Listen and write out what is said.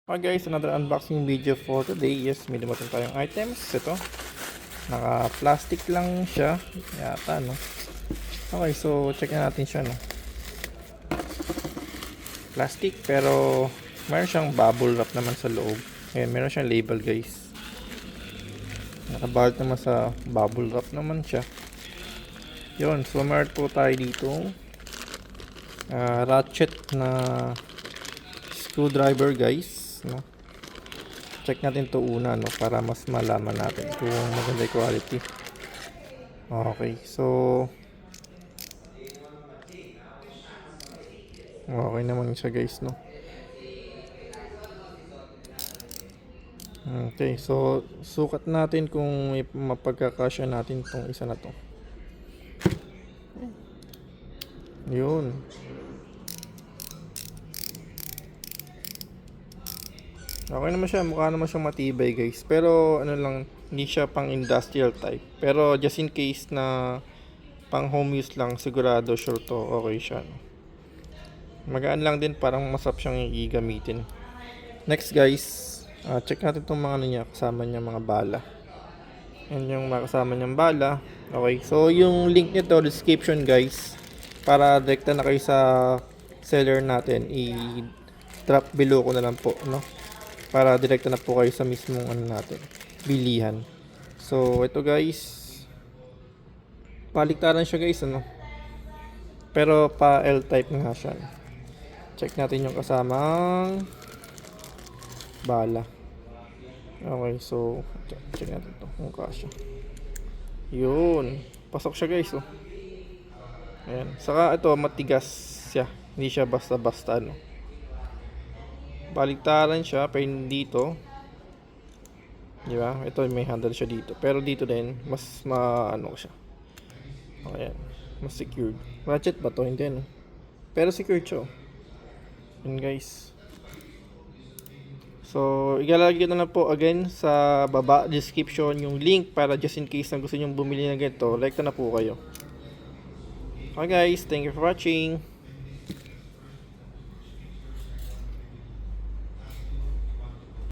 Okay guys, another unboxing video for today. Yes, may dumating tayong items. Ito, naka-plastic lang siya yata, no? Okay, so check na natin siya, no? Plastic, pero meron siyang bubble wrap naman sa loob. Ayan, meron siyang label guys. Nakabalot naman sa bubble wrap naman siya. Yun, so meron po tayo dito ratchet na screwdriver guys, no? Check natin to una, no, para mas malaman natin kung maganda yung quality. Okay, so okay naman siya guys, no. Okay, so sukat natin kung may mapagkakasya natin tong isa na to. Yun. Okay naman siya, mukha naman siyang matibay guys. Pero ano lang, hindi siya pang industrial type. Pero just in case na pang home use lang, sigurado sure to okay siya, no? Magaan lang din, parang masarap siyang i-gamitin. Next guys, check natin itong mga ano niya, kasama niya mga bala. Yan yung kasama niyang bala. Okay, so yung link nito description guys, para direkta na kayo sa seller natin, i-drop below ko na lang po, no? Para direkta na po kayo sa mismong ano natin, bilihan. So ito guys, paliktaran siya guys, ano, pero pa L-type nga siya. Check natin yung kasamang bala. Okay, so check natin to kung kasya. Yun, pasok siya guys, oh. Ayan, saka ito matigas siya, hindi siya basta-basta, ano. Baliktaran siya, pero dito, di ba? Ito may handle siya dito, pero dito din mas maano siya. Ayan, mas secured. Ratchet ba to? Hindi, no? Pero secured siya. Yun guys. So ilalagay na lang po again sa baba description yung link, para just in case na gusto nyo bumili ng ganito, like na po kayo. Okay guys, thank you for watching.